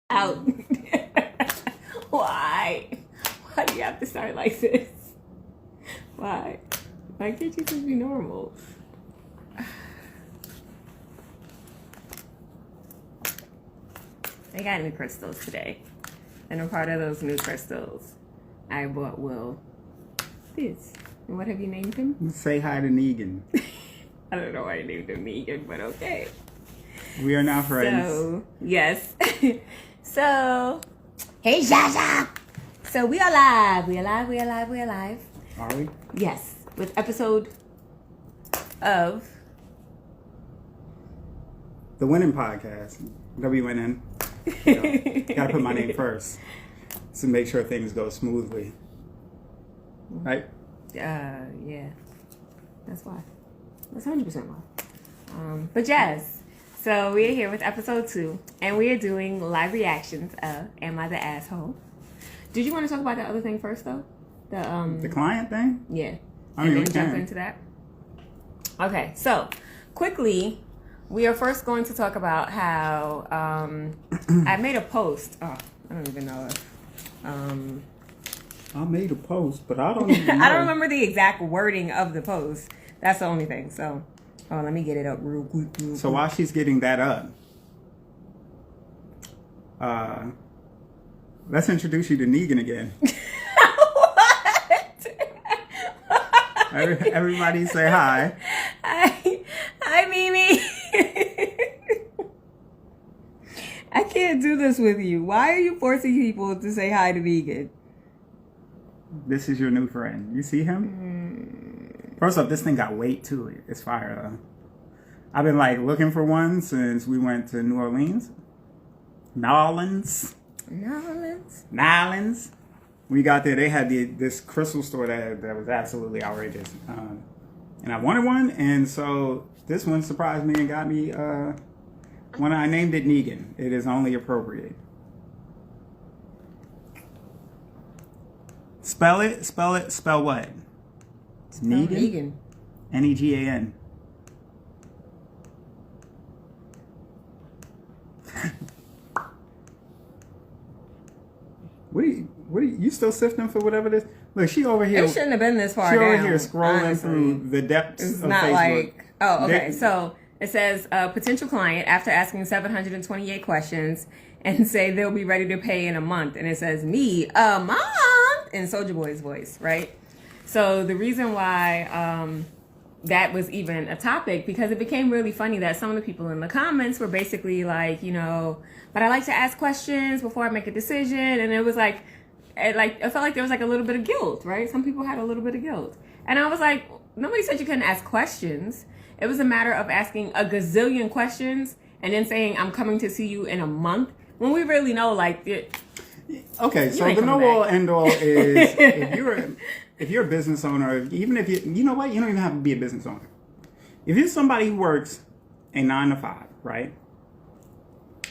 out. Why? Why do you have to start like this? Why? Why can't you just be normal? They got new crystals today. And a part of those new crystals, I bought Will this. And what have you named him? Say hi to Negan. I don't know why I named him Negan, but okay. We are now friends. So, yes. So, hey, Jaja. So, we are live. We are live. Are we? Yes. With episode of The Winning Podcast. WNN. Gotta put my name first to make sure things go smoothly. Right? Yeah. That's why. That's 100% why. But yes. So we're here with episode 2, and we are doing live reactions of Am I the Asshole? Did you want to talk about the other thing first, though? The client thing? Yeah. I mean, and we then jump can. into that? Okay, so quickly, we are first going to talk about how I made a post. Oh, I don't even know if... I made a post, but I don't even know. I don't remember the exact wording of the post. That's the only thing. So, let me get it up real quick. So while she's getting that up, let's introduce you to Negan again. What? Everybody say hi. Hi, Mimi. I can't do this with you. Why are you forcing people to say hi to Negan? This is your new friend. You see him? First off, this thing got weight to it. It's fire though. I've been like looking for one since we went to New Orleans. Nolans. We got there. They had this crystal store that was absolutely outrageous. And I wanted one. And so this one surprised me and got me when I named it Negan. It is only appropriate. Spell what? It's Negan. Negan. What are you still sifting for whatever this? Look, she over here. It shouldn't have been this far She down. over here scrolling honestly. through the depths It's of not Facebook. like... Oh, okay. So it says, potential client, after asking 728 questions, and say they'll be ready to pay in a month. And it says, me, a month, in Soulja Boy's voice, right? So the reason why that was even a topic, because it became really funny that some of the people in the comments were basically like, but I like to ask questions before I make a decision. And it was like, I felt like there was like a little bit of guilt, right? Some people had a little bit of guilt. And I was like, nobody said you couldn't ask questions. It was a matter of asking a gazillion questions and then saying, I'm coming to see you in a month. When we really know, like... Okay, so the no-all, end-all is if you're a business owner, even if you know what? You don't even have to be a business owner. If you're somebody who works a 9 to 5, right?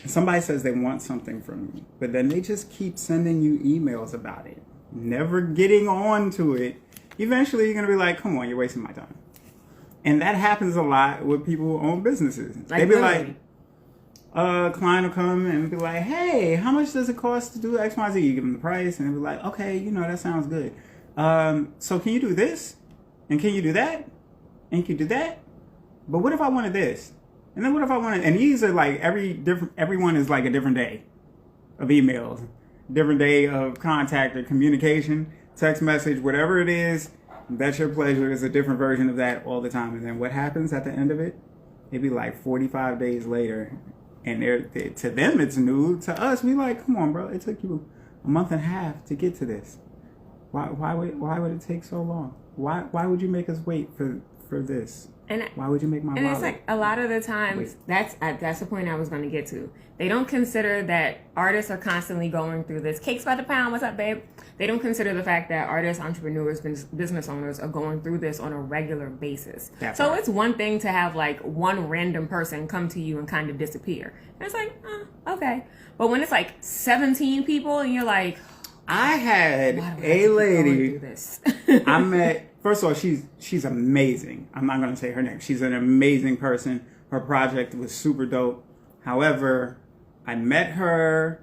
And somebody says they want something from you, but then they just keep sending you emails about it, never getting on to it. Eventually, you're going to be like, come on, you're wasting my time. And that happens a lot with people who own businesses. They be like, a client will come and be like, hey, how much does it cost to do X, Y, Z? You give them the price, and they'll be like, okay, that sounds good. So can you do this? And can you do that? And can you do that? But what if I wanted this? And then what if I wanted... And these are like everyone is like a different day of emails, different day of contact or communication, text message, whatever it is. That's your pleasure. It's a different version of that all the time. And then what happens at the end of it? It'd be like 45 days later. And to them, it's new. To us, we like, come on, bro. It took you a month and a half to get to this. Why would it take so long? Why would you make us wait for this? And why would you make my wallet? And it's like a lot of the times, that's the point I was going to get to. They don't consider that artists are constantly going through this. Cakes by the pound, what's up, babe? They don't consider the fact that artists, entrepreneurs, business owners are going through this on a regular basis. So it's one thing to have like one random person come to you and kind of disappear. And it's like, okay. But when it's like 17 people and you're like... I had a lady I met. First of all, she's amazing. I'm not going to say her name. She's an amazing person. Her project was super dope. However, I met her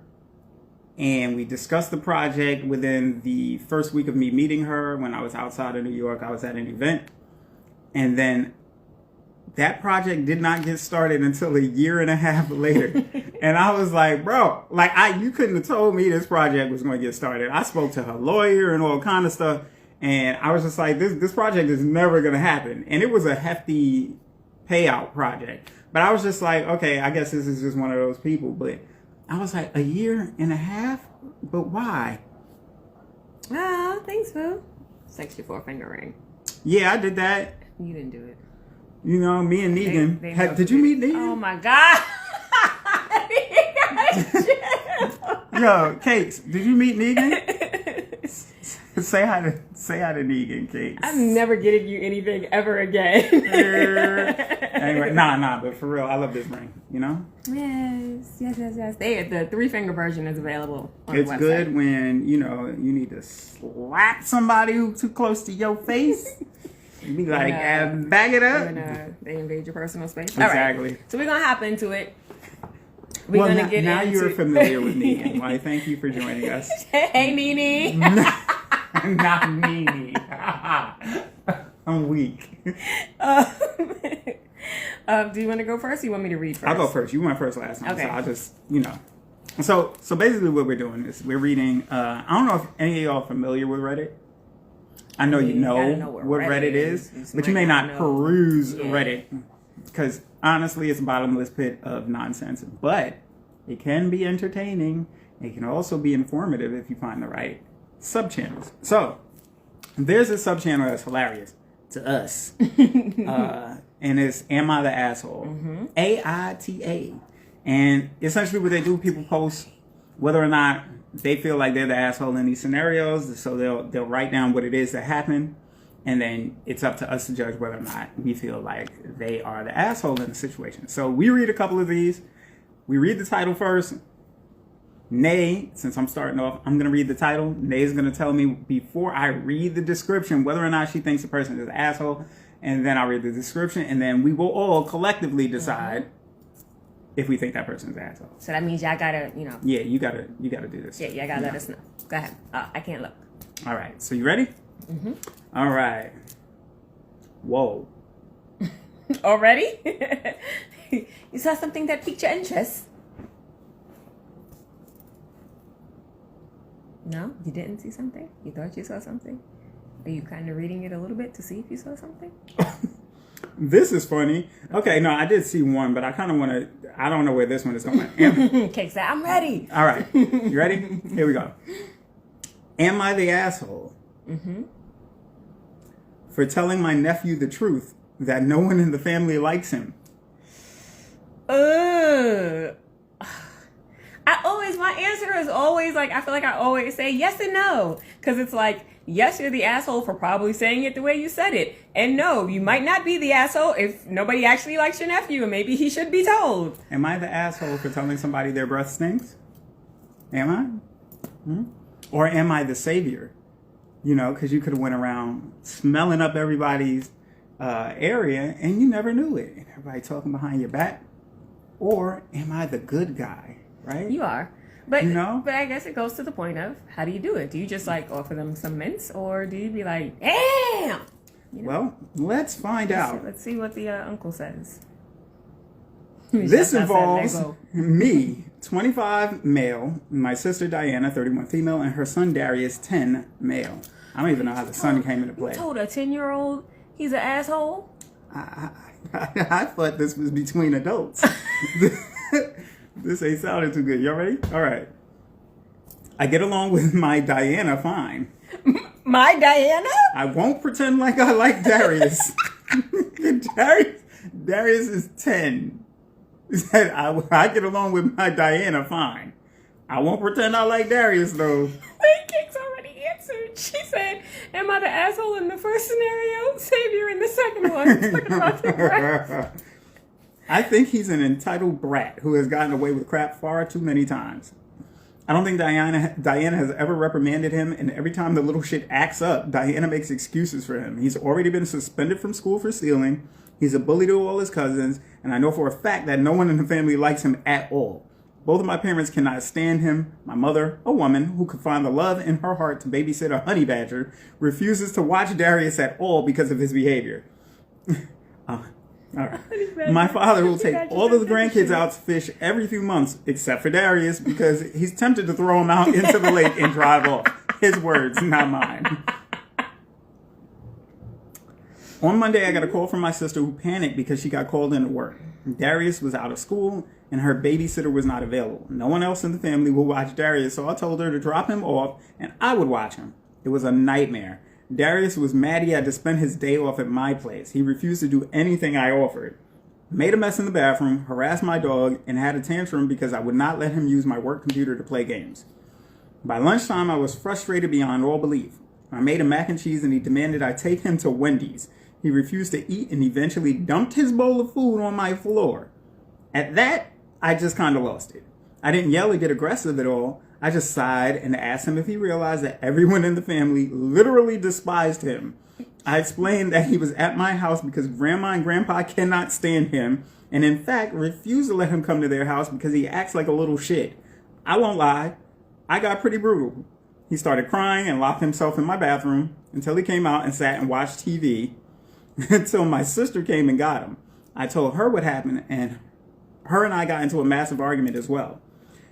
And we discussed the project within the first week of me meeting her. When I was outside of New York, I was at an event. And then that project did not get started until a year and a half later. And I was like, bro, like you couldn't have told me this project was going to get started. I spoke to her lawyer and all kind of stuff. And I was just like, this project is never going to happen. And it was a hefty payout project. But I was just like, okay, I guess this is just one of those people. But I was like, a year and a half? But why? Oh, thanks, Boo. 64 finger ring. Yeah, I did that. You didn't do it. You know, me and Negan. Did you meet Negan? Oh, my God. Yo, Cakes, did you meet Negan? Say hi to Negan, Cakes. I'm never getting you anything ever again. Anyway, nah, but for real, I love this ring, you know? Yes. The 3-finger version is available on it's the website. It's good when, you know, you need to slap somebody who's too close to your face. You be like, back it up. When they invade your personal space. Exactly. All right. So we're going to hop into it. Now you're familiar with Negan. Why, thank you for joining us. Hey, Nene. Not Nene. I'm weak. Do you want to go first or you want me to read first? I'll go first. You went first last time. Okay. So I'll just, you know. So basically what we're doing is we're reading, I don't know if any of y'all are familiar with Reddit. I know you know what Reddit is, but you may not peruse Reddit because honestly it's a bottomless pit of nonsense. But it can be entertaining. It can also be informative if you find the right sub-channels. So there's a sub-channel that's hilarious to us. And it's Am I the Asshole? Mm-hmm. AITA. And essentially what they do, people post whether or not they feel like they're the asshole in these scenarios. So they'll write down what it is that happened. And then it's up to us to judge whether or not we feel like they are the asshole in the situation. So we read a couple of these. We read the title first. Nay, since I'm starting off, I'm going to read the title. Nay is going to tell me before I read the description whether or not she thinks the person is an asshole. And then I'll read the description. And then we will all collectively decide if we think that person's an asshole. So that means y'all got to, you know. Yeah, you gotta do this. Yeah, y'all got to let us know. Go ahead. I can't look. All right. So you ready? Mm-hmm. All right. Whoa. Already? You saw something that piqued your interest? No? You didn't see something? You thought you saw something? Are you kind of reading it a little bit to see if you saw something? This is funny. Okay, no, I did see one, but I kind of want to, I don't know where this one is going. Cake said, I'm ready. All right. You ready? Here we go. Am I the asshole for telling my nephew the truth that no one in the family likes him? My answer is always like, I feel like I always say yes and no. Because it's like, yes, you're the asshole for probably saying it the way you said it. And no, you might not be the asshole if nobody actually likes your nephew and maybe he should be told. Am I the asshole for telling somebody their breath stinks? Am I? Or am I the savior? You know, because you could have went around smelling up everybody's area and you never knew it. And everybody talking behind your back. Or am I the good guy? Right? You are. But, you know? But I guess it goes to the point of, how do you do it? Do you just like offer them some mints or do you be like, damn? You know? Well, let's find out. Let's see what the uncle says. This involves me, 25 male, my sister Diana, 31 female, and her son Darius, 10 male. I don't even know how the son came into play. You told a 10-year-old he's an asshole? I thought this was between adults. This ain't sounding too good. Y'all ready? All right. I get along with my Diana fine. My Diana? I won't pretend like I like Darius. Darius is 10. He said, I get along with my Diana fine. I won't pretend I like Darius, though. Wait, Cake's already answered. She said, am I the asshole in the first scenario? Savior in the second one. Talking about the brat. I think he's an entitled brat who has gotten away with crap far too many times. I don't think Diana has ever reprimanded him, and every time the little shit acts up, Diana makes excuses for him. He's already been suspended from school for stealing. He's a bully to all his cousins, and I know for a fact that no one in the family likes him at all. Both of my parents cannot stand him. My mother, a woman who could find the love in her heart to babysit a honey badger, refuses to watch Darius at all because of his behavior. All right. My father will take all of the grandkids out to fish every few months, except for Darius, because he's tempted to throw him out into the lake and drive off. His words, not mine. On Monday, I got a call from my sister who panicked because she got called into work. Darius was out of school and her babysitter was not available. No one else in the family would watch Darius, so I told her to drop him off and I would watch him. It was a nightmare. Darius was mad he had to spend his day off at my place. He refused to do anything I offered. Made a mess in the bathroom, harassed my dog, and had a tantrum because I would not let him use my work computer to play games. By lunchtime, I was frustrated beyond all belief. I made him mac and cheese and he demanded I take him to Wendy's. He refused to eat and eventually dumped his bowl of food on my floor. At that, I just kind of lost it. I didn't yell or get aggressive at all. I just sighed and asked him if he realized that everyone in the family literally despised him. I explained that he was at my house because Grandma and Grandpa cannot stand him, and in fact refused to let him come to their house because he acts like a little shit. I won't lie, I got pretty brutal. He started crying and locked himself in my bathroom until he came out and sat and watched TV until my sister came and got him. I told her what happened, and her and I got into a massive argument as well.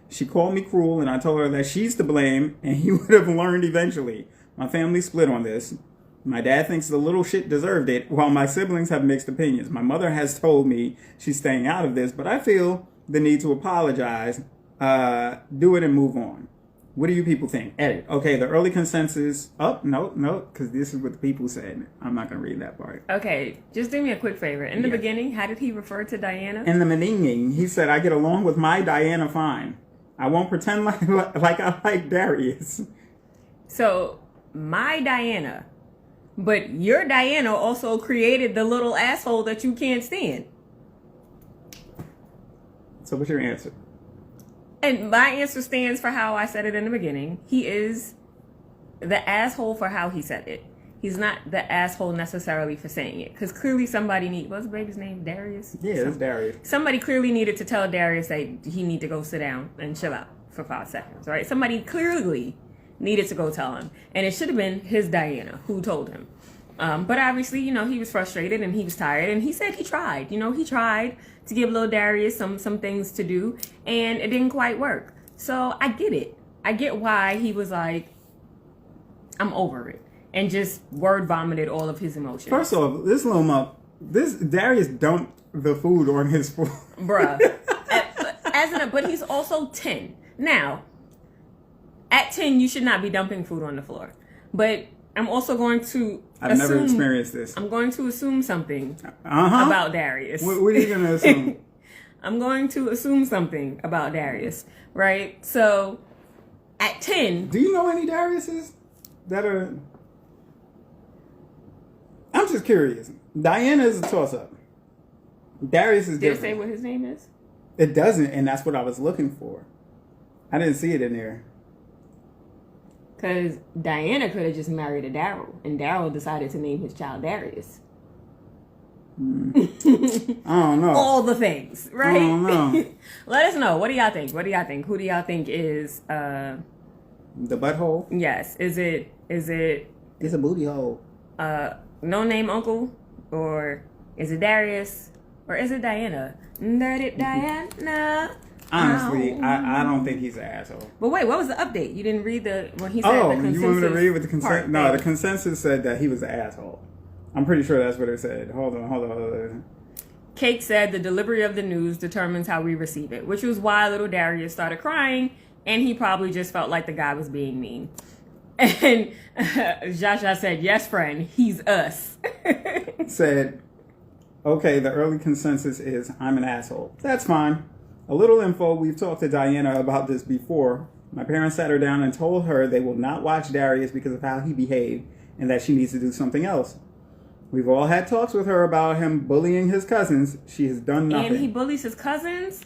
She called me cruel, and I told her that she's to blame, and he would have learned eventually. My family split on this. My dad thinks the little shit deserved it, while my siblings have mixed opinions. My mother has told me she's staying out of this, but I feel the need to apologize, do it, and move on. What do you people think? Edit. Okay, the early consensus. Oh, no, because this is what the people said. I'm not going to read that part. Okay, just do me a quick favor. In the beginning, how did he refer to Diana? In the beginning, he said, I get along with my Diana fine. I won't pretend like I like Darius. So, my Diana. But your Diana also created the little asshole that you can't stand. So what's your answer? And my answer stands for how I said it in the beginning. He is the asshole for how he said it. He's not the asshole necessarily for saying it. Because clearly somebody what's the baby's name? Darius? Yeah, it's Darius. Somebody clearly needed to tell Darius that he need to go sit down and chill out for 5 seconds, right? Somebody clearly needed to go tell him. And it should have been his Diana who told him. But obviously, he was frustrated and he was tired. And he said he tried. He tried to give little Darius some things to do. And it didn't quite work. So I get it. I get why he was like, I'm over it. And just word vomited all of his emotions. First off, this Darius dumped the food on his floor. Bruh. But he's also 10. Now, at 10, you should not be dumping food on the floor. But I'm also going to I've never experienced this. I'm going to assume something about Darius. What are you going to assume? I'm going to assume something about Darius, right? So, at 10... Do you know any Dariuses that are... I'm just curious. Diana is a toss-up. Darius is different. Did it say what his name is? It doesn't, and that's what I was looking for. I didn't see it in there. Because Diana could have just married a Daryl, and Daryl decided to name his child Darius. I don't know. All the things, right? I don't know. Let us know. What do y'all think? Who do y'all think is... The butthole? Yes. Is it... It's a booty hole. No name uncle? Or is it Darius? Or is it Diana? Diana. Honestly, I don't think he's an asshole. But wait, what was the update? You didn't read when he said the consensus. You want me to read what the consensus? No, part, the consensus said that he was an asshole. I'm pretty sure that's what it said. Hold on. Kate said the delivery of the news determines how we receive it, which was why little Darius started crying, and he probably just felt like the guy was being mean. And Jaja said, yes, friend, he's us. Said, okay, the early consensus is I'm an asshole. That's fine. A little info, we've talked to Diana about this before. My parents sat her down and told her they will not watch Darius because of how he behaved and that she needs to do something else. We've all had talks with her about him bullying his cousins. She has done nothing. And he bullies his cousins?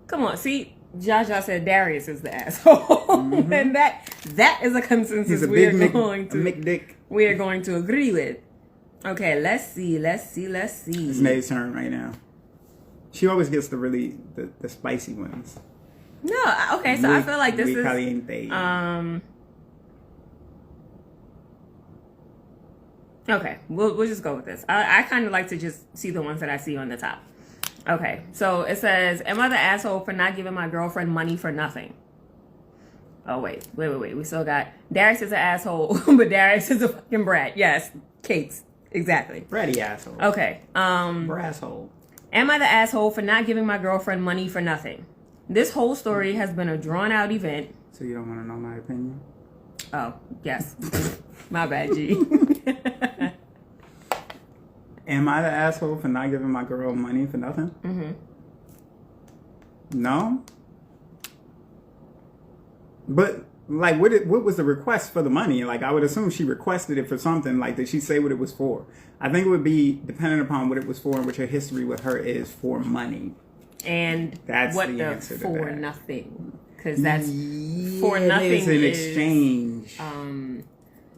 Come on, see, Jaja said Darius is the asshole. Mm-hmm. And that is a consensus we are going to agree with. Okay, let's see. It's May's turn right now. She always gets the spicy ones. No, okay, so I feel like this is caliente. Okay, we'll just go with this. I kind of like to just see the ones that I see on the top. Okay, so it says, am I the asshole for not giving my girlfriend money for nothing? Oh, wait. We still got, Darius is an asshole, but Darius is a fucking brat. Yes, Kate's. Exactly. Bratty asshole. Okay. Brasshole. Am I the asshole for not giving my girlfriend money for nothing? This whole story has been a drawn-out event. So you don't want to know my opinion? Oh, yes. My bad, G. Am I the asshole for not giving my girl money for nothing? Mm-hmm. No? But, like, what was the request for the money? Like, I would assume she requested it for something. Like, did she say what it was for? I think it would be dependent upon what it was for and what your history with her is for money. And that's what the answer to for that. Nothing. Because that's for nothing is an exchange.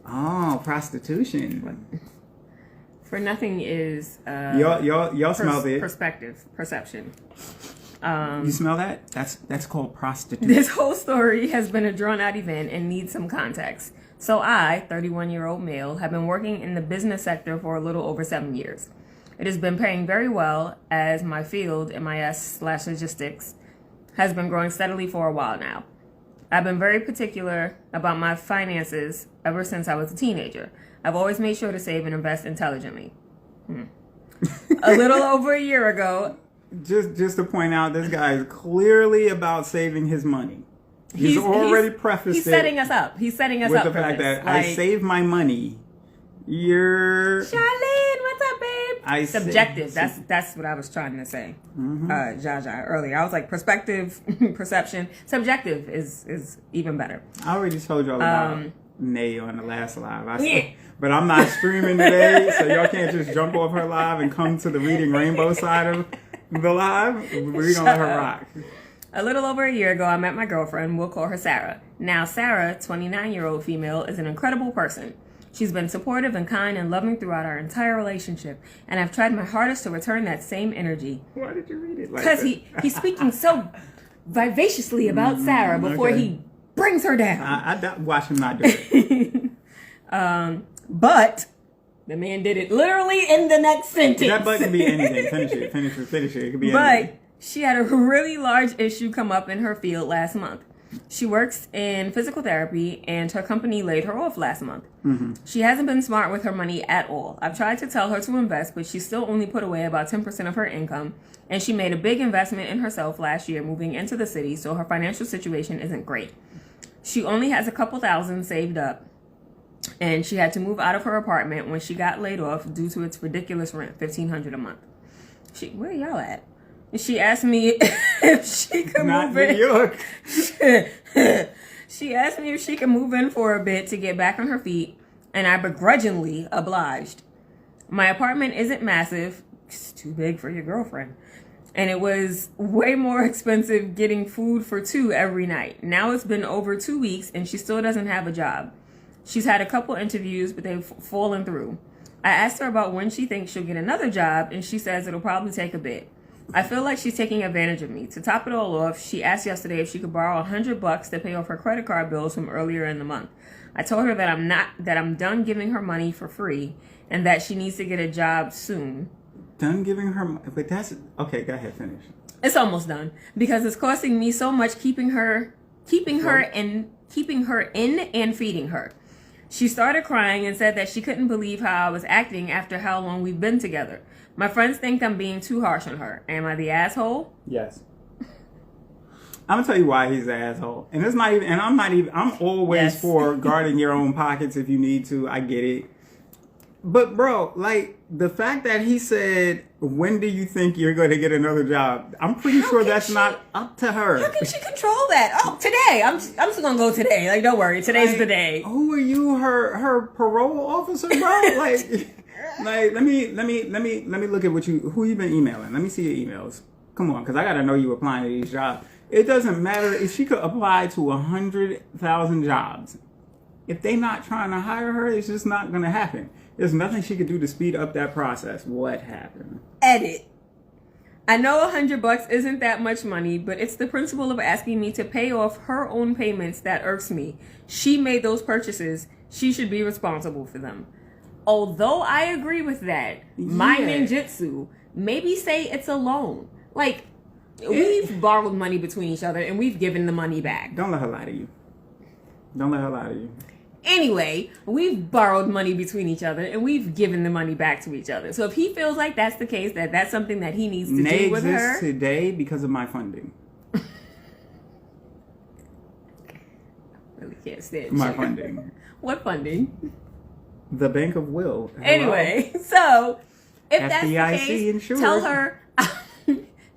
Prostitution. What? For nothing is y'all smell it. Perception. You smell that? That's called prostitution. This whole story has been a drawn-out event and needs some context. So I, 31-year-old male, have been working in the business sector for a little over 7 years. It has been paying very well as my field, MIS/logistics, has been growing steadily for a while now. I've been very particular about my finances ever since I was a teenager. I've always made sure to save and invest intelligently. A little over a year ago... Just to point out, this guy is clearly about saving his money. He's already prefaced He's setting us up. He's setting us with up the for fact this. that I save my money. Charlene, what's up, babe? Subjective. That's what I was trying to say. Jaja earlier. I was like perspective, perception. Subjective is even better. I already told y'all about Nay on the last live. But I'm not streaming today, so y'all can't just jump off her live and come to the Reading Rainbow side of the live. We're gonna let her rock. A little over a year ago, I met my girlfriend. We'll call her Sarah. Now, Sarah, 29-year-old female, is an incredible person. She's been supportive and kind and loving throughout our entire relationship, and I've tried my hardest to return that same energy. Why did you read it like that? Because he's speaking so vivaciously about Sarah before he brings her down. I watch him not do it. But the man did it literally in the next sentence. That but can be anything. Finish it. It could be anything. But she had a really large issue come up in her field last month. She works in physical therapy, and her company laid her off last month. She hasn't been smart with her money at all. I've tried to tell her to invest, but she still only put away about 10% of her income, and she made a big investment in herself last year moving into the city, so her financial situation isn't great. She only has a couple thousand saved up, and she had to move out of her apartment when she got laid off due to its ridiculous rent, $1,500 a month. Where y'all at? She asked me if she could move in. New York. She asked me if she could move in for a bit to get back on her feet, and I begrudgingly obliged. My apartment isn't massive. It's too big for your girlfriend. And it was way more expensive getting food for two every night. Now it's been over 2 weeks, and she still doesn't have a job. She's had a couple interviews, but they've fallen through. I asked her about when she thinks she'll get another job, and she says it'll probably take a bit. I feel like she's taking advantage of me. To top it all off, she asked yesterday if she could borrow $100 to pay off her credit card bills from earlier in the month. I told her that I'm done giving her money for free, and that she needs to get a job soon. Done giving her, but that's okay. Go ahead, finish. It's almost done because it's costing me so much keeping her in and feeding her. She started crying and said that she couldn't believe how I was acting after how long we've been together. My friends think I'm being too harsh on her. Am I the asshole? Yes. I'm gonna tell you why he's the asshole. And it's not even, and I'm always for guarding your own pockets if you need to. I get it. But bro, like the fact that he said, when do you think you're going to get another job? I'm pretty sure that's not up to her. How can she control that? Oh, today. I'm just going to go today. Like, don't worry. Today's the day. Who are you, her parole officer, bro? Like let me look at who you've been emailing. Let me see your emails. Come on, because I got to know you applying to these jobs. It doesn't matter if she could apply to 100,000 jobs. If they not trying to hire her, it's just not going to happen. There's nothing she could do to speed up that process. What happened? Edit. I know $100 isn't that much money, but it's the principle of asking me to pay off her own payments that irks me. She made those purchases. She should be responsible for them. Although I agree with that, my ninjutsu, maybe say it's a loan. Like, we've borrowed money between each other and we've given the money back. Don't let her lie to you. Don't let her lie to you. Anyway, we've borrowed money between each other and we've given the money back to each other. So if he feels like that's the case, that's something that he needs to do with her. They exist today because of my funding. Really can't stand my you. Funding. What funding? The Bank of Will. Hello? Anyway, so if FDIC that's the case, insured.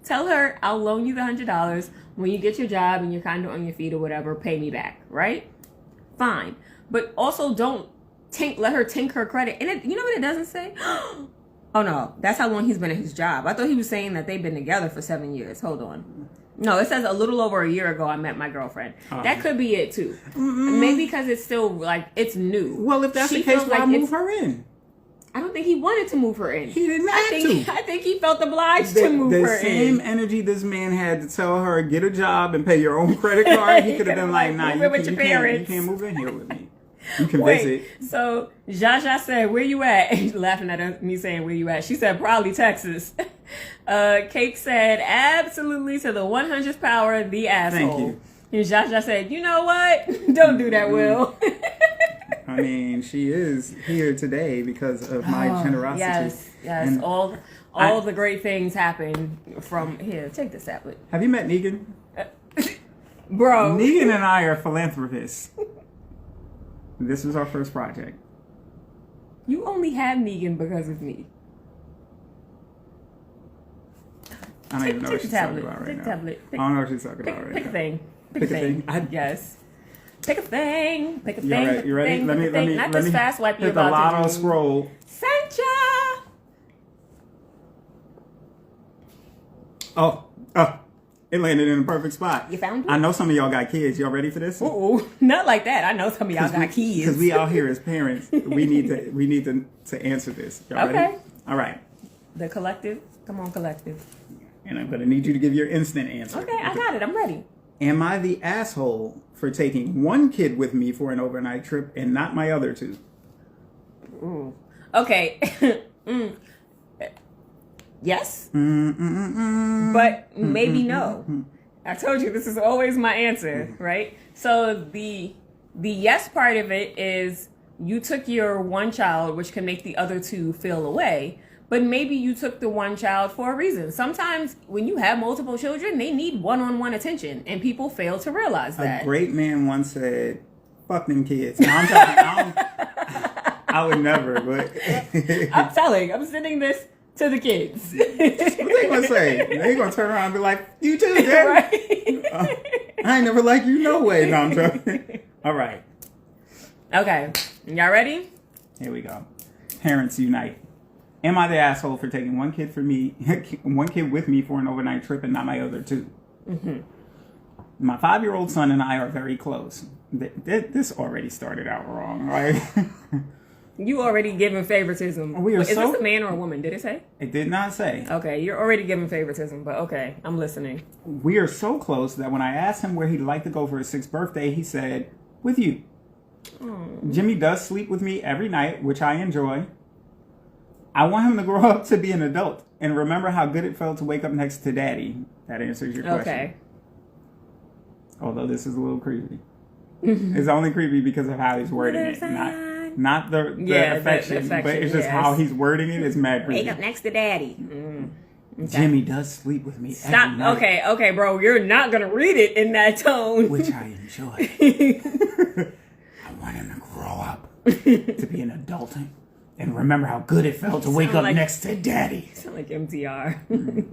tell her I'll loan you the $100 when you get your job and you're kind of on your feet or whatever. Pay me back, right? Fine. But also don't let her tank her credit. And you know what it doesn't say? Oh no, that's how long he's been at his job. I thought he was saying that they've been together for 7 years. Hold on. No, it says a little over a year ago I met my girlfriend. That could be it too. Maybe because it's still like it's new. Well, if that's the case, why move her in? I don't think he wanted to move her in. He didn't have to. I think he felt obliged to move her in. The same energy this man had to tell her, get a job and pay your own credit card, he could have been like, nah, you can't move in here with me. You can visit. So, Jaja said, where you at? Laughing at me saying, where you at? She said, probably Texas. Cake said, absolutely to the 100th power, the asshole. Thank you. And Jaja said, you know what? Don't do that, Will. I mean, she is here today because of my generosity. Yes. And all the great things happen from here. Take this tablet. Have you met Negan? Bro. Negan and I are philanthropists. This was our first project. You only have Negan because of me. I don't even know what she's talking about right now. I don't know what she's talking about right now. Pick a thing. Pick a thing. Yes. Pick a thing. Pick a thing. Right. You ready? Let me Not this fast wipe you hit the about lotto to do. scroll. Sancha. Oh. It landed in a perfect spot. You found it? I know some of y'all got kids. Y'all ready for this? Ooh, not like that. I know some of y'all got kids. Because we out here as parents, we need to answer this. Y'all ready? All right. The collective. Come on, collective. And I'm going to need you to give your instant answer. Okay, I got it. I'm ready. Am I the asshole for taking one kid with me for an overnight trip and not my other two? Ooh. Okay. Yes. But maybe no. I told you this is always my answer, right? So the yes part of it is you took your one child, which can make the other two feel away. But maybe you took the one child for a reason. Sometimes when you have multiple children, they need one-on-one attention, and people fail to realize that. A great man once said, "Fuck them kids." Now, I'm talking, I would never, but I'm sending this to the kids. What they gonna say? They gonna turn around and be like, "You too, Dad." Right? I ain't never like you, no way. No, I'm joking. All right. Okay, y'all ready? Here we go. Parents unite. Am I the asshole for taking one kid with me for an overnight trip and not my other two? Mm-hmm. My 5-year-old son and I are very close. This already started out wrong, right? You already giving favoritism. Is this a man or a woman? Did it say? It did not say. Okay, you're already giving favoritism, but okay, I'm listening. We are so close that when I asked him where he'd like to go for his 6th birthday, he said, with you. Aww. Jimmy does sleep with me every night, which I enjoy. I want him to grow up to be an adult and remember how good it felt to wake up next to Daddy. That answers your question. Okay. Although this is a little creepy. It's only creepy because of how he's wording it. Not the affection, but it's just how he's wording it is mad creepy. Wake up next to Daddy. Okay. Jimmy does sleep with me every night. Okay, bro. You're not going to read it in that tone. Which I enjoy. I want him to grow up to be an adult and remember how good it felt to wake up next to Daddy. You sound like MTR.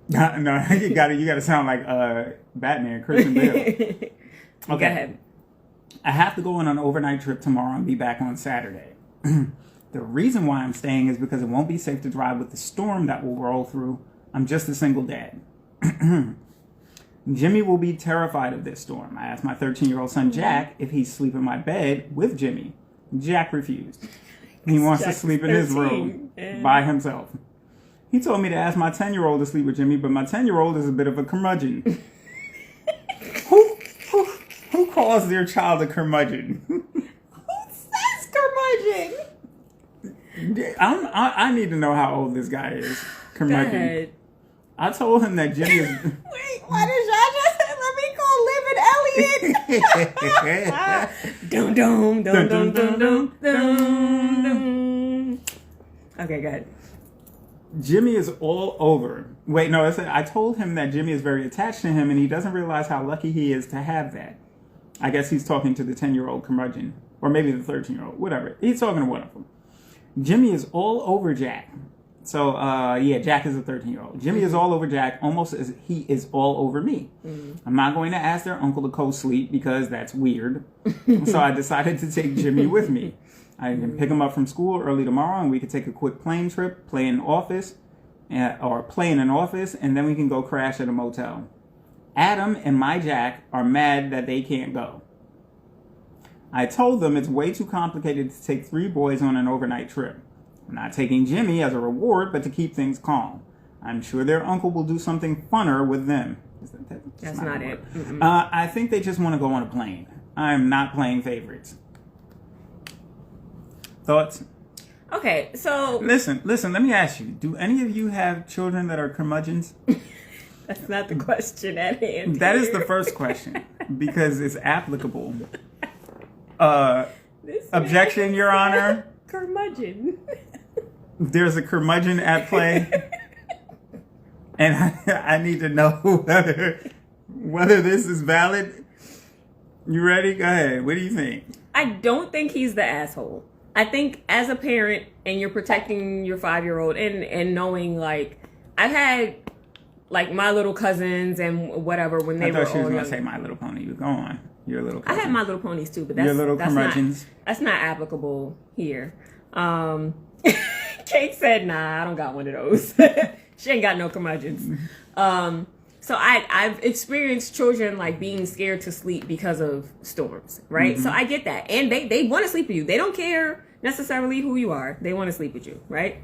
No, you gotta sound like Batman, Christian Bale. Okay. Go ahead. I have to go on an overnight trip tomorrow and be back on Saturday. The reason why I'm staying is because it won't be safe to drive with the storm that will roll through. I'm just a single dad. Jimmy will be terrified of this storm. I asked my 13-year-old son Jack if he'd sleep in my bed with Jimmy. Jack refused. He wants to sleep in his room by himself. He told me to ask my 10-year-old to sleep with Jimmy, but my 10-year-old is a bit of a curmudgeon. Who calls their child a curmudgeon? Who says curmudgeon? I need to know how old this guy is. Curmudgeon. I told him that Jimmy is... Wait, why did y'all just let me call Liv and Elliot? Dum dum dum dum dum dum. Okay, go ahead. Jimmy is all over. Wait, no, I told him that Jimmy is very attached to him and he doesn't realize how lucky he is to have that. I guess he's talking to the 10-year-old curmudgeon. Or maybe the 13-year-old, whatever. He's talking to one of them. Jimmy is all over Jack. So, Jack is a 13-year-old. Jimmy is all over Jack almost as he is all over me. I'm not going to ask their uncle to co-sleep because that's weird. So I decided to take Jimmy with me. I can pick him up from school early tomorrow and we could take a quick plane trip, play in an office, and then we can go crash at a motel. Adam and my Jack are mad that they can't go. I told them it's way too complicated to take 3 boys on an overnight trip. I'm not taking Jimmy as a reward, but to keep things calm. I'm sure their uncle will do something funner with them. That's not it. I think they just want to go on a plane. I'm not playing favorites. Thoughts? Okay, so... Listen, let me ask you. Do any of you have children that are curmudgeons? That's not the question at hand. That is the first question, because it's applicable. Objection, Your Honor. Curmudgeon. There's a curmudgeon at play. And I need to know whether this is valid. You ready? Go ahead. What do you think? I don't think he's the asshole. I think as a parent and you're protecting your 5-year-old and knowing, like, I've had, like, my little cousins and whatever when they were I thought she was all going to young. say My Little Pony. Go on. Your little cousin. I had My Little Ponies too, but that's, your little curmudgeons. That's not applicable here. Kate said, nah, I don't got one of those. She ain't got no curmudgeons. So I've experienced children like being scared to sleep because of storms, right? So I get that. And they want to sleep with you. They don't care necessarily who you are. They want to sleep with you, right?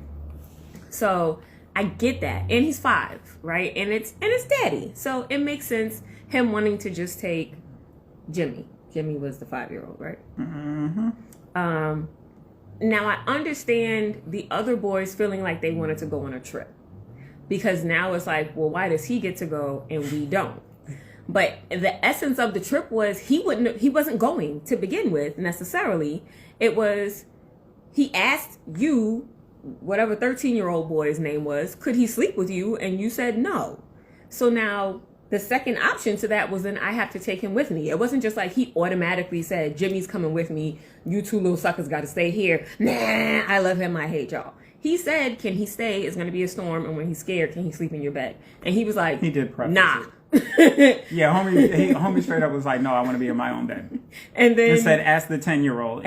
So I get that. And he's 5, right? And it's daddy. So it makes sense him wanting to just take Jimmy. Jimmy was the 5-year-old, right? Now I understand the other boys feeling like they wanted to go on a trip. Because now it's like, well, why does he get to go and we don't? But the essence of the trip was he wasn't going to begin with necessarily. It was, he asked you, whatever 13-year-old boy's name was, could he sleep with you? And you said no. So now the second option to that was then I have to take him with me. It wasn't just like he automatically said, Jimmy's coming with me. You 2 little suckers got to stay here. Nah, I love him. I hate y'all. He said, can he stay? It's going to be a storm. And when he's scared, can he sleep in your bed? And he was like, he did preface nah. Yeah, homie straight up was like, no, I want to be in my own bed. And then it said, ask the 10-year-old.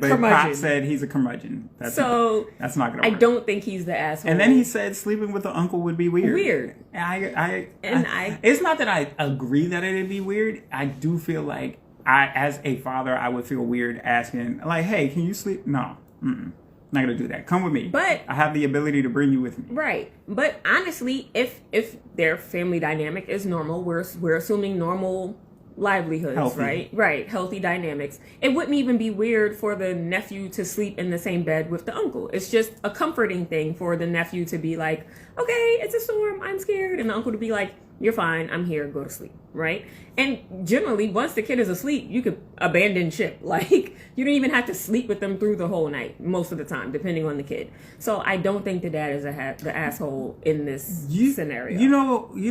But Pop said he's a curmudgeon. That's not going to work. I don't think he's the asshole. And then he said sleeping with the uncle would be weird. It's not that I agree that it'd be weird. I do feel like as a father, I would feel weird asking, like, hey, can you sleep? No. Not gonna do that. Come with me. But I have the ability to bring you with me. Right. But honestly, if their family dynamic is normal, we're assuming normal livelihoods, healthy. Right. Healthy dynamics. It wouldn't even be weird for the nephew to sleep in the same bed with the uncle. It's just a comforting thing for the nephew to be like, okay, it's a storm, I'm scared. And the uncle to be like, you're fine, I'm here, go to sleep, right? And generally, once the kid is asleep, you could abandon ship. Like, you don't even have to sleep with them through the whole night, most of the time, depending on the kid. So I don't think the dad is the asshole in this scenario. You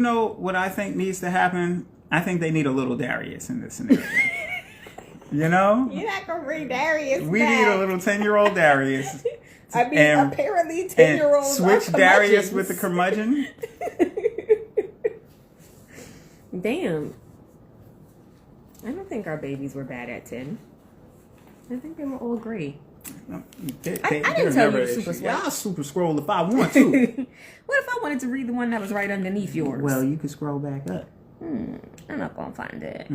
know what I think needs to happen? I think they need a little Darius in this scenario. You know? You're not going to bring Darius We need a little 10-year-old Darius. I mean, apparently 10-year-olds switch Darius with the curmudgeon. Damn. I don't think our babies were bad at 10. I think they were all great. I didn't tell you to super scroll. I'll super scroll if I want to. What if I wanted to read the one that was right underneath yours? Well, you could scroll back up. I'm not going to find it.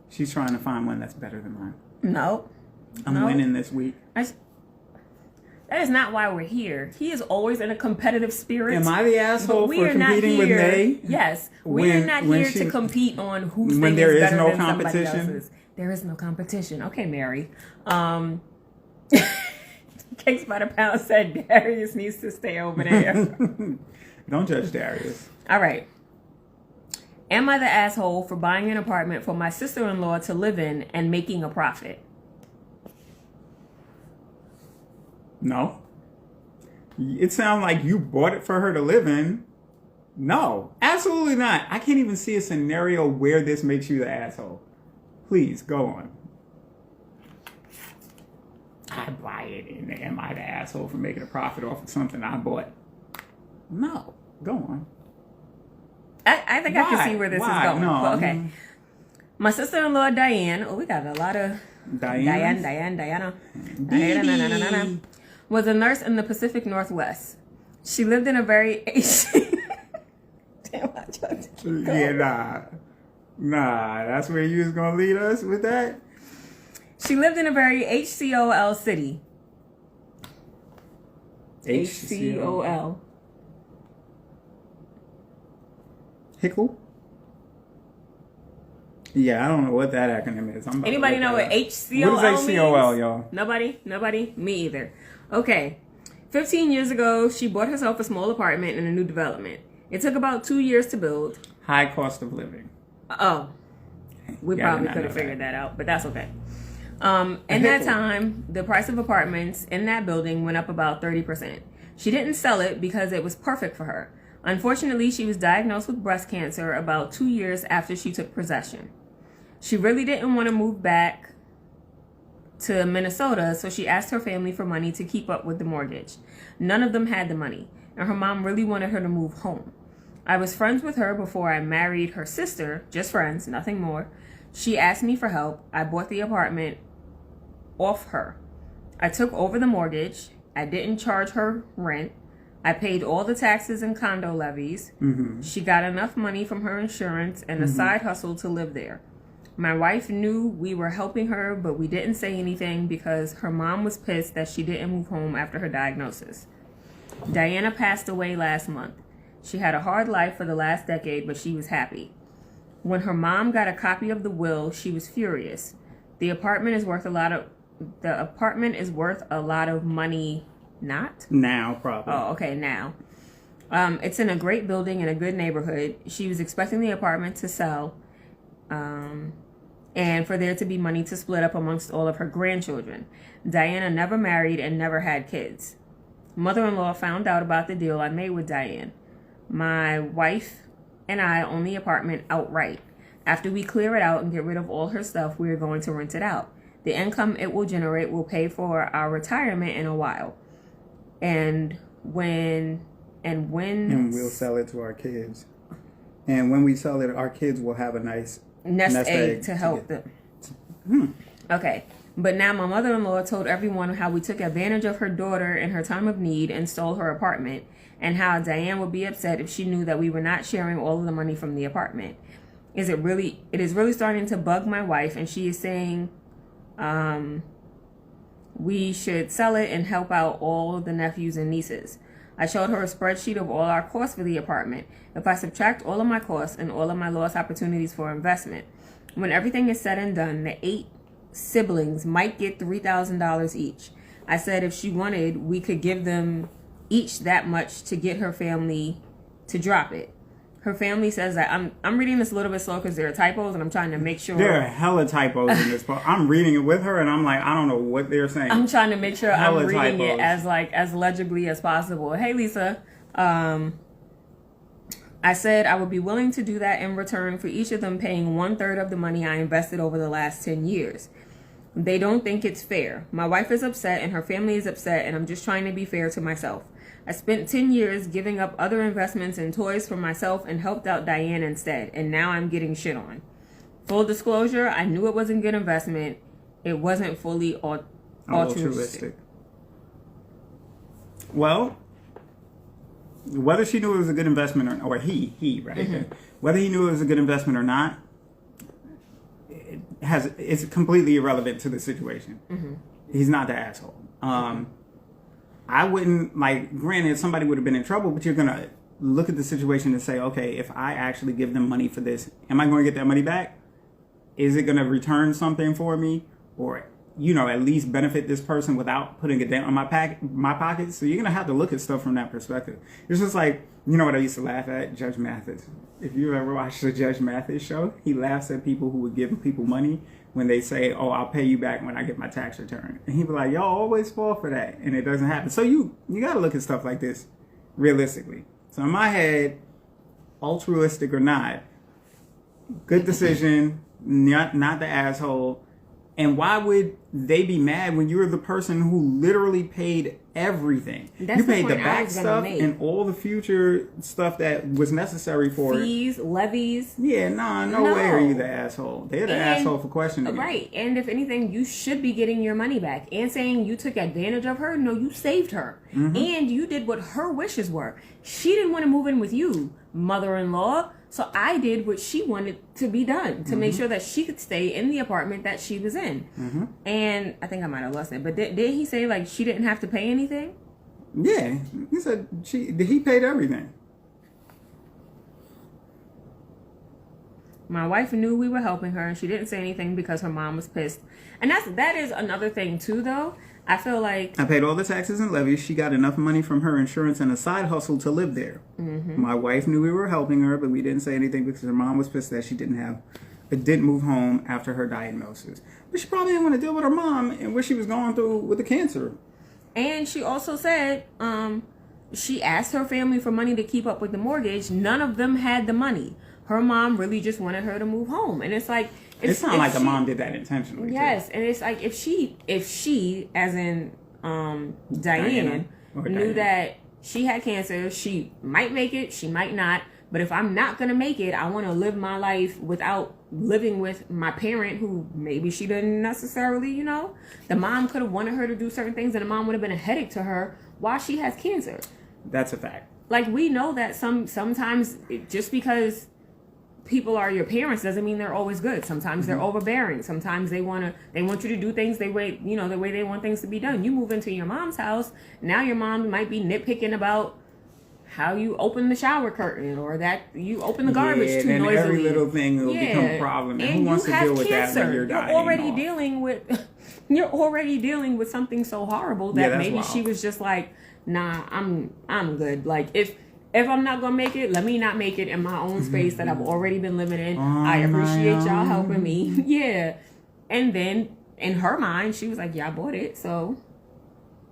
She's trying to find one that's better than mine. No. I'm winning this week. That is not why we're here. He is always in a competitive spirit. Am I the asshole for competing with May? Yes. We're not here to compete on who's when there is no competition. Somebody else's. There is no competition. Okay, Mary. Cakes by the Pound said Darius needs to stay over there. Don't judge Darius. All right. Am I the asshole for buying an apartment for my sister-in-law to live in and making a profit? No. It sounds like you bought it for her to live in. No, absolutely not. I can't even see a scenario where this makes you the asshole. Please, go on. I buy it, and am I the asshole for making a profit off of something I bought? No, go on. I think I can see where this is going. No. Well, okay. My sister-in-law, Diane. Oh, we got a lot of... Diana. Was a nurse in the Pacific Northwest. She lived in a very... Damn, I tried to keep going. Yeah, nah. That's where you was going to lead us with that? She lived in a very HCOL city. HCOL. Hickle? Yeah, I don't know what that acronym is. Anybody know what HCOL What is HCOL, means? y'all? Nobody? Me either. Okay. 15 years ago, she bought herself a small apartment in a new development. It took about 2 years to build. High cost of living. Oh. We probably could have figured that out, but that's okay. In that time, the price of apartments in that building went up about 30%. She didn't sell it because it was perfect for her. Unfortunately, she was diagnosed with breast cancer about 2 years after she took possession. She really didn't want to move back to Minnesota, so she asked her family for money to keep up with the mortgage. None of them had the money, and her mom really wanted her to move home. I was friends with her before I married her sister, just friends, nothing more. She asked me for help. I bought the apartment off her. I took over the mortgage. I didn't charge her rent. I paid all the taxes and condo levies. Mm-hmm. She got enough money from her insurance and a side hustle to live there. My wife knew we were helping her, but we didn't say anything because her mom was pissed that she didn't move home after her diagnosis. Diana passed away last month. She had a hard life for the last decade, but she was happy. When her mom got a copy of the will, she was furious. The apartment is worth a lot of money. Not? Now, probably. Oh, okay, now. It's in a great building in a good neighborhood. She was expecting the apartment to sell and for there to be money to split up amongst all of her grandchildren. Diana never married and never had kids. Mother-in-law found out about the deal I made with Diane. My wife and I own the apartment outright. After we clear it out and get rid of all her stuff, we are going to rent it out. The income it will generate will pay for our retirement in a while. And we'll sell it to our kids. And when we sell it, our kids will have a nice nest egg to help them. Okay. But now my mother-in-law told everyone how we took advantage of her daughter in her time of need and stole her apartment, and how Diane would be upset if she knew that we were not sharing all of the money from the apartment. It is really starting to bug my wife, and she is saying we should sell it and help out all of the nephews and nieces. I showed her a spreadsheet of all our costs for the apartment. If I subtract all of my costs and all of my lost opportunities for investment, when everything is said and done, the 8 siblings might get $3,000 each. I said if she wanted, we could give them each that much to get her family to drop it. Her family says that I'm reading this a little bit slow because there are typos and I'm trying to make sure. There are hella typos in this part. I'm reading it with her and I'm like, I don't know what they're saying. I'm trying to make sure I'm reading it as legibly as possible. Hey, Lisa. I said I would be willing to do that in return for each of them paying 1/3 of the money I invested over the last 10 years. They don't think it's fair. My wife is upset and her family is upset, and I'm just trying to be fair to myself. I spent 10 years giving up other investments and toys for myself and helped out Diane instead, and now I'm getting shit on. Full disclosure, I knew it wasn't good investment. It wasn't fully altruistic. Well, whether she knew it was a good investment or he, right? Mm-hmm. Whether he knew it was a good investment or not, it's completely irrelevant to the situation. Mm-hmm. He's not the asshole. I wouldn't, like, granted, somebody would have been in trouble, but you're going to look at the situation and say, okay, if I actually give them money for this, am I going to get that money back? Is it going to return something for me? Or, you know, at least benefit this person without putting it down on my pocket? So you're going to have to look at stuff from that perspective. It's just like, you know what I used to laugh at? Judge Mathis. If you ever watched the Judge Mathis show, he laughs at people who would give people money when they say, oh, I'll pay you back when I get my tax return. And he'd be like, y'all always fall for that. And it doesn't happen. So you got to look at stuff like this realistically. So in my head, altruistic or not, good decision, not the asshole. And why would they be mad when you're the person who literally paid everything? You paid the back stuff and all the future stuff that was necessary for fees, levies. Yeah, no way are you the asshole. They're the asshole for questioning you. Right. And if anything, you should be getting your money back. And saying you took advantage of her, no, you saved her. Mm-hmm. And you did what her wishes were. She didn't want to move in with you, mother-in-law. So I did what she wanted to be done to make sure that she could stay in the apartment that she was in. Mm-hmm. And I think I might have lost it. But did he say, like, she didn't have to pay anything? Yeah. He said he paid everything. My wife knew we were helping her, and she didn't say anything because her mom was pissed. And that is another thing, too, though. I feel like... I paid all the taxes and levies. She got enough money from her insurance and a side hustle to live there. Mm-hmm. My wife knew we were helping her, but we didn't say anything because her mom was pissed that she didn't move home after her diagnosis. But she probably didn't want to deal with her mom and what she was going through with the cancer. And she also said she asked her family for money to keep up with the mortgage. None of them had the money. Her mom really just wanted her to move home. And it's like... It's not like the mom did that intentionally. Yes, too. And it's like if she, as in Diane, knew that she had cancer, she might make it, she might not. But if I'm not gonna make it, I want to live my life without living with my parent, who maybe she didn't necessarily, you know. The mom could have wanted her to do certain things, and the mom would have been a headache to her while she has cancer. That's a fact. Like, we know that sometimes just because people are your parents doesn't mean they're always good. Sometimes they're overbearing. Sometimes they want you to do things the way they want things to be done. You move into your mom's house, now your mom might be nitpicking about how you open the shower curtain or that you open the garbage too noisily. Every little thing will become a problem. And who wants to deal with that when you're dying? You're already dealing with something so horrible that maybe she was just like, nah, I'm good. Like, if I'm not going to make it, let me not make it in my own space that I've already been living in. I appreciate y'all helping me. Yeah. And then in her mind, she was like, yeah, I bought it. So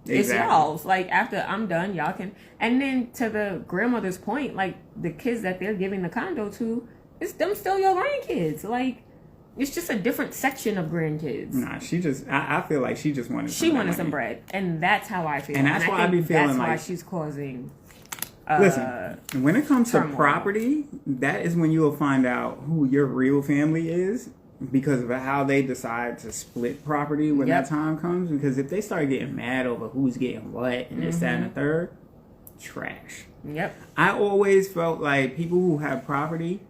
it's y'all's. Like, after I'm done, y'all can. And then to the grandmother's point, like, the kids that they're giving the condo to, it's them still your grandkids. Like, it's just a different section of grandkids. Nah, I feel like she just wanted some bread. And that's how I feel. And that's why I be feeling that's like. That's why she's causing... Listen, when it comes to property, that is when you will find out who your real family is because of how they decide to split property when that time comes. Because if they start getting mad over who's getting what and this, that, and the third, trash. Yep. I always felt like people who have property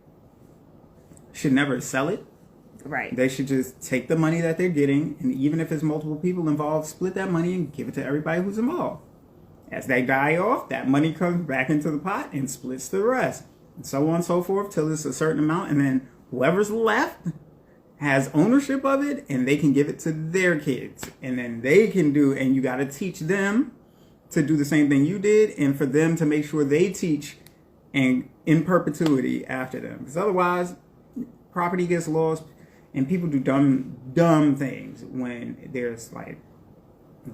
should never sell it. Right. They should just take the money that they're getting, and even if there's multiple people involved, split that money and give it to everybody who's involved. As they die off, that money comes back into the pot and splits the rest. And so on and so forth till it's a certain amount. And then whoever's left has ownership of it and they can give it to their kids. And then they can and you got to teach them to do the same thing you did and for them to make sure they teach and in perpetuity after them. Because otherwise, property gets lost and people do dumb things when there's like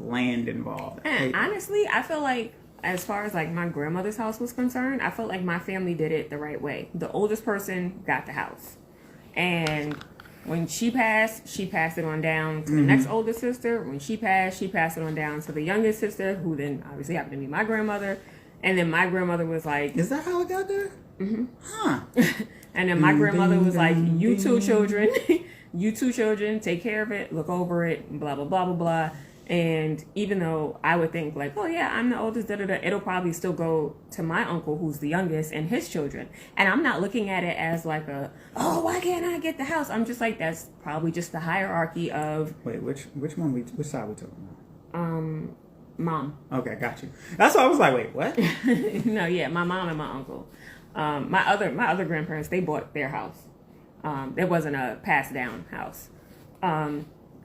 land involved. And honestly, I feel like as far as like my grandmother's house was concerned, I felt like my family did it the right way. The oldest person got the house, and when she passed it on down to the next oldest sister. When she passed it on down to the youngest sister, who then obviously happened to be my grandmother. And then my grandmother was like, is that how it got there? Huh. And then my grandmother was like, you two children take care of it, look over it, blah blah blah blah blah. And even though I would think like, oh yeah, I'm the oldest, it'll probably still go to my uncle who's the youngest and his children. And I'm not looking at it as like why can't I get the house? I'm just like, that's probably just the hierarchy of. Wait, which side we talking about? Mom. Okay, got you. That's why I was like, wait, what? No, yeah, my mom and my uncle. My other grandparents, they bought their house. It wasn't a passed down house.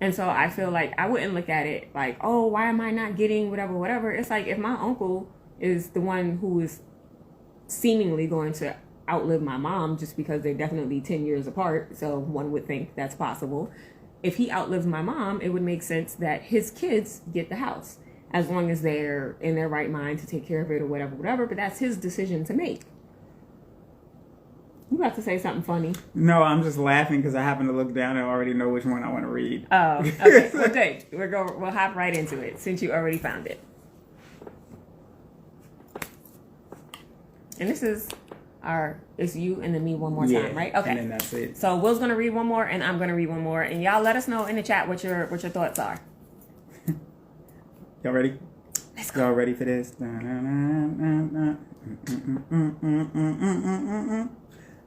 And so I feel like I wouldn't look at it like, oh, why am I not getting whatever. It's like if my uncle is the one who is seemingly going to outlive my mom just because they're definitely 10 years apart, so one would think that's possible. If he outlives my mom, it would make sense that his kids get the house as long as they're in their right mind to take care of it or whatever. But that's his decision to make. You about to say something funny? No, I'm just laughing because I happen to look down and already know which one I want to read. Oh, okay. Well, good. We'll hop right into it since you already found it. And this is it's you and then me one more time, right? Okay. And then that's it. So Will's gonna read one more and I'm gonna read one more, and y'all let us know in the chat what your thoughts are. Y'all ready? Let's go. Y'all ready for this?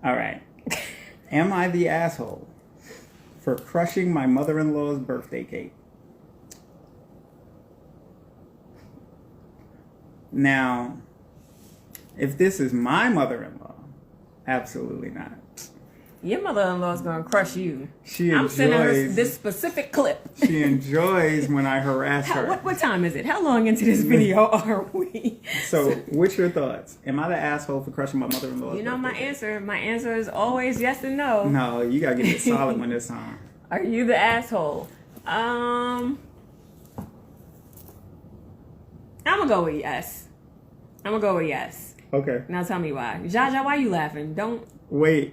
All right. Am I the asshole for crushing my mother-in-law's birthday cake? Now, if this is my mother-in-law, absolutely not. Your mother-in-law's gonna crush you. I'm sending her this specific clip. She enjoys when I harass her. What time is it? How long into this video are we? So, what's your thoughts? Am I the asshole for crushing my mother-in-law? You know my answer. My answer is always yes and no. No, you gotta get it solid one this time. Are you the asshole? I'm gonna go with yes. Okay. Now tell me why. Jaja, why you laughing? Don't laugh.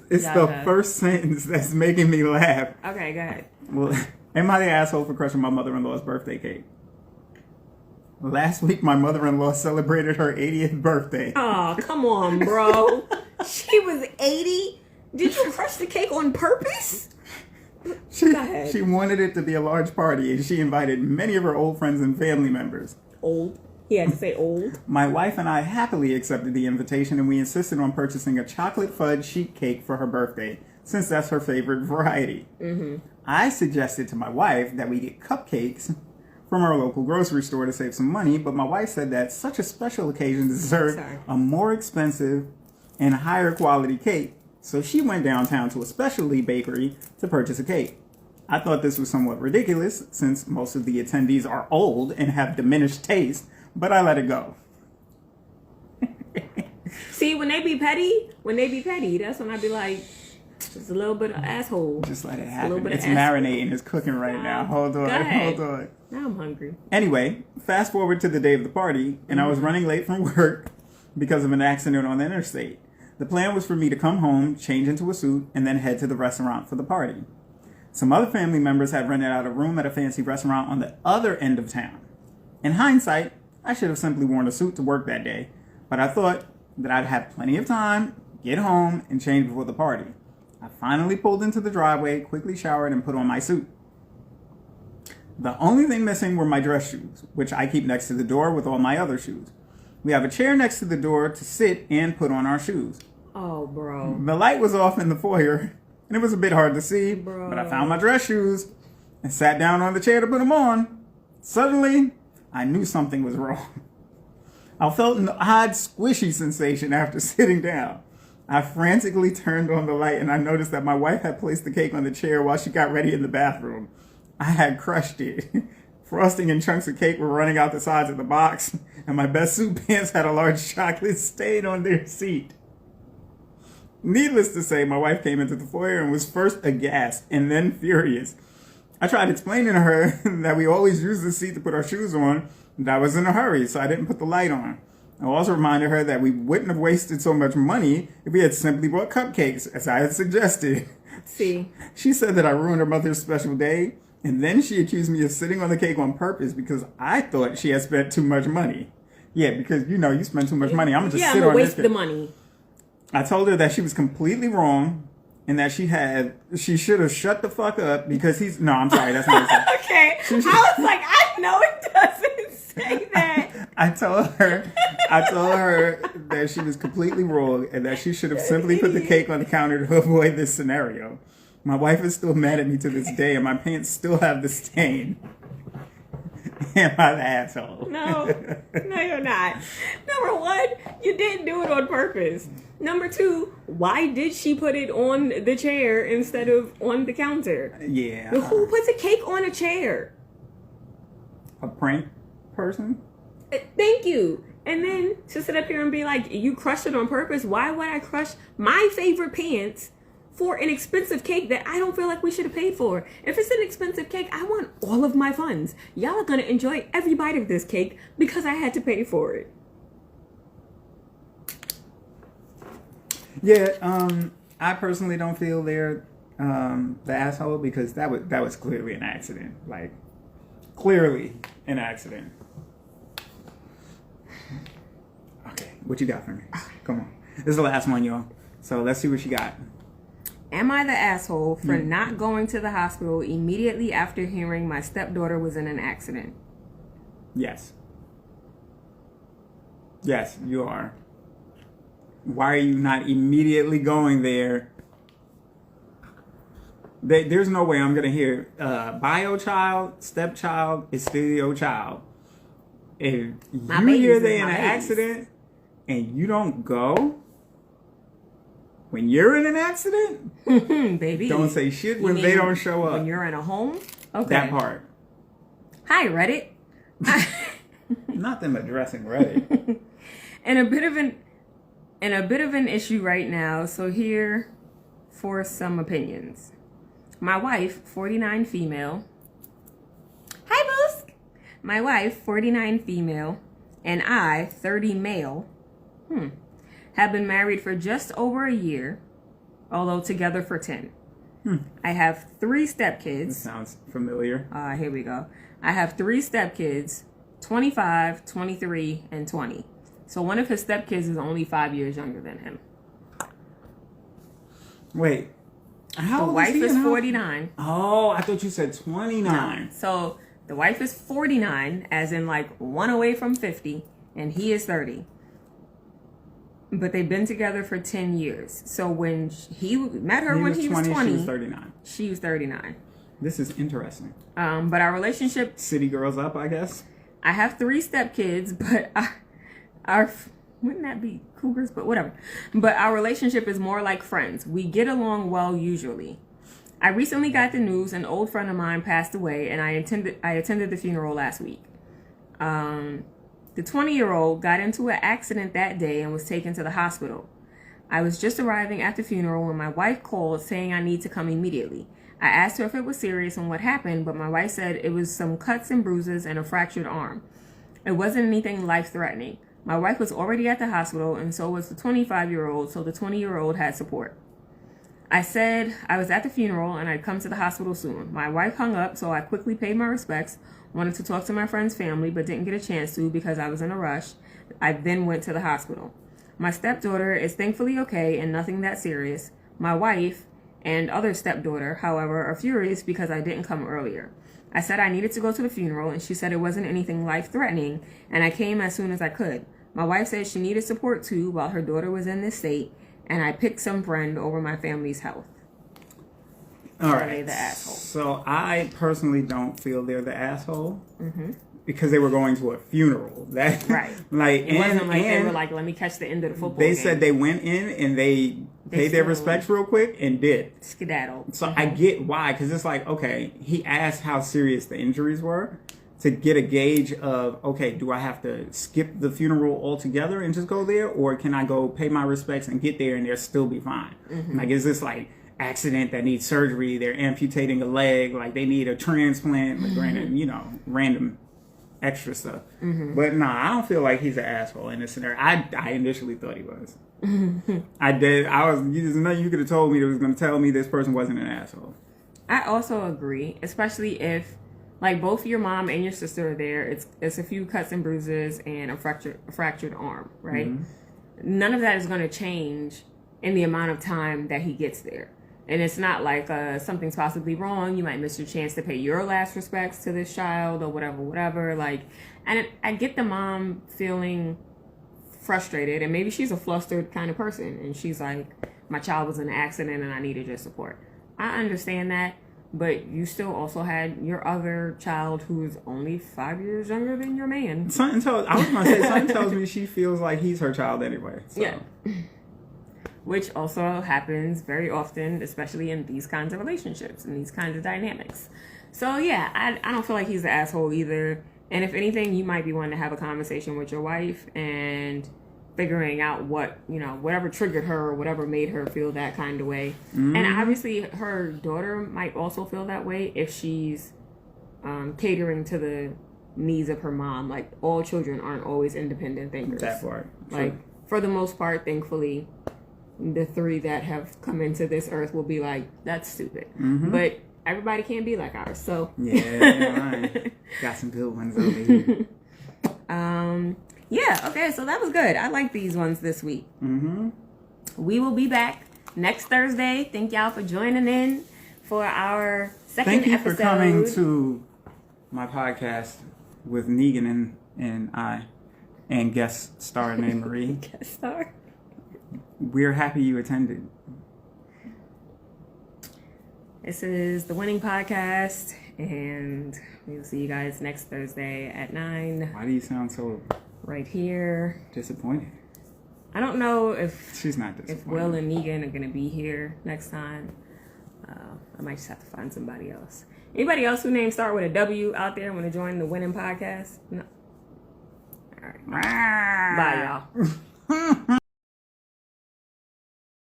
It's the first sentence that's making me laugh. Okay, go ahead. Well, am I the asshole for crushing my mother-in-law's birthday cake? Last week, my mother-in-law celebrated her 80th birthday. Oh, come on, bro. She was 80? Did you crush the cake on purpose? She wanted it to be a large party, and she invited many of her old friends and family members. Old? He had to say old. My wife and I happily accepted the invitation, and we insisted on purchasing a chocolate fudge sheet cake for her birthday, since that's her favorite variety. Mm-hmm. I suggested to my wife that we get cupcakes from our local grocery store to save some money, but my wife said that such a special occasion deserved a more expensive and higher quality cake, so she went downtown to a specialty bakery to purchase a cake. I thought this was somewhat ridiculous, since most of the attendees are old and have diminished taste, but I let it go. See, when they be petty, that's when I be like, just a little bit of asshole. Just let it happen. It's marinating. It's cooking right now. Hold on. Now I'm hungry. Anyway, fast forward to the day of the party, and I was running late from work because of an accident on the interstate. The plan was for me to come home, change into a suit, and then head to the restaurant for the party. Some other family members had rented out a room at a fancy restaurant on the other end of town. In hindsight, I should have simply worn a suit to work that day, but I thought that I'd have plenty of time, get home, and change before the party. I finally pulled into the driveway, quickly showered, and put on my suit. The only thing missing were my dress shoes, which I keep next to the door with all my other shoes. We have a chair next to the door to sit and put on our shoes. Oh, bro. The light was off in the foyer, and it was a bit hard to see, but I found my dress shoes and sat down on the chair to put them on. Suddenly, I knew something was wrong. I felt an odd squishy sensation after sitting down. I frantically turned on the light and I noticed that my wife had placed the cake on the chair while she got ready in the bathroom. I had crushed it. Frosting and chunks of cake were running out the sides of the box, and my best suit pants had a large chocolate stain on their seat. Needless to say, my wife came into the foyer and was first aghast and then furious. I tried explaining to her that we always use the seat to put our shoes on, and I was in a hurry, so I didn't put the light on. I also reminded her that we wouldn't have wasted so much money if we had simply bought cupcakes, as I had suggested. See. She said that I ruined her mother's special day, and then she accused me of sitting on the cake on purpose because I thought she had spent too much money. Yeah, because, you spend too much money. I'm going to just sit on this cake. Waste the money. I told her that she was completely wrong, and that she should have shut the fuck up because no, I'm sorry, that's not what I said. Okay. I was like, I know it doesn't say that. I told her that she was completely wrong and that she should have simply put the cake on the counter to avoid this scenario. My wife is still mad at me to this day, and my pants still have the stain. Am I the asshole? No, you're not. Number one, you didn't do it on purpose. Number two, why did she put it on the chair instead of on the counter? Yeah. Who puts a cake on a chair? A prank person? Thank you. And then to sit up here and be like, you crushed it on purpose. Why would I crush my favorite pants for an expensive cake that I don't feel like we should have paid for? If it's an expensive cake, I want all of my funds. Y'all are going to enjoy every bite of this cake because I had to pay for it. Yeah, I personally don't feel they're the asshole because that was clearly an accident. Like, clearly an accident. Okay, what you got for me? Come on. This is the last one, y'all. So let's see what you got. Am I the asshole for not going to the hospital immediately after hearing my stepdaughter was in an accident? Yes. Yes, you are. Why are you not immediately going there? There's no way I'm going to hear bio child, stepchild is still your child. If you hear they're in an accident and you don't go when you're in an accident, baby, don't say shit when they don't show up. When you're in a home? Okay. That part. Hi, Reddit. Not them addressing Reddit. And a bit of an issue right now. So here for some opinions. My wife, 49 female. Hi, Boosk. My wife, 49 female, and I, 30 male, have been married for just over a year, although together for 10. I have 3 stepkids. This sounds familiar. Here we go. I have 3 stepkids, 25, 23, and 20. So one of his stepkids is only 5 years younger than him. Wait. How the wife is 49. Oh, I thought you said 29. No. So the wife is 49, as in like one away from 50, and he is 30. But they've been together for 10 years. So when he met her when he was 20, she was 39. She was 39. This is interesting. But our relationship... City girls up, I guess. I have 3 stepkids, but our wouldn't that be cougars? But whatever. But our relationship is more like friends. We get along well usually. I recently got the news an old friend of mine passed away, and I attended the funeral last week. The 20-year-old got into an accident that day and was taken to the hospital. I was just arriving at the funeral when my wife called saying I need to come immediately. I asked her if it was serious and what happened, but my wife said it was some cuts and bruises and a fractured arm. It wasn't anything life-threatening. My wife was already at the hospital, and so was the 25-year-old, so the 20-year-old had support. I said I was at the funeral and I'd come to the hospital soon. My wife hung up, so I quickly paid my respects, wanted to talk to my friend's family, but didn't get a chance to because I was in a rush. I then went to the hospital. My stepdaughter is thankfully okay and nothing that serious. My wife and other stepdaughter, however, are furious because I didn't come earlier. I said I needed to go to the funeral, and she said it wasn't anything life-threatening, and I came as soon as I could. My wife said she needed support too while her daughter was in this state, and I picked some friend over my family's health. All right. Are they the asshole? So I personally don't feel they're the asshole because they were going to a funeral. That right. Like it wasn't like they were like, let me catch the end of the football game. They said they went in and they paid their respects real quick and did. Skedaddle. So I get why, because it's like, okay, he asked how serious the injuries were to get a gauge of, okay, do I have to skip the funeral altogether and just go there, or can I go pay my respects and get there and they'll still be fine? Like, is this like accident that needs surgery? They're amputating a leg, like they need a transplant, like granted, random extra stuff. But nah, I don't feel like he's an asshole in this scenario. I initially thought he was. I did. There's nothing you could have told me that was going to tell me this person wasn't an asshole. I also agree, especially if like both your mom and your sister are there. It's a few cuts and bruises and a fractured arm, right? None of that is going to change in the amount of time that he gets there. And it's not like something's possibly wrong. You might miss your chance to pay your last respects to this child or whatever. Like, and I get the mom feeling frustrated, and maybe she's a flustered kind of person, and she's like, my child was in an accident and I needed your support. I understand that, but you still also had your other child who is only 5 years younger than your man. Something tells me she feels like he's her child anyway. So. Yeah. Which also happens very often, especially in these kinds of relationships and these kinds of dynamics. So yeah, I don't feel like he's the asshole either. And if anything, you might be wanting to have a conversation with your wife and figuring out what, whatever triggered her or whatever made her feel that kind of way. Mm-hmm. And obviously her daughter might also feel that way if she's catering to the needs of her mom. Like, all children aren't always independent thinkers. That part. Like, for the most part, thankfully, the 3 that have come into this earth will be like, that's stupid. Mm-hmm. But everybody can't be like ours, so. Yeah, right. Got some good ones over here. Yeah, okay, so that was good. I like these ones this week. Mm-hmm. We will be back next Thursday. Thank y'all for joining in for our second episode. Thank you for coming to my podcast with Negan and I, and guest star named Marie. Guest star. We're happy you attended. This is the Winning Podcast, and we'll see you guys next Thursday at 9. Why do you sound so right here? Disappointed. I don't know if she's not disappointed. If Will and Negan are going to be here next time. I might just have to find somebody else. Anybody else whose name start with a W out there want to join the Winning Podcast? No. All right. Bye, y'all.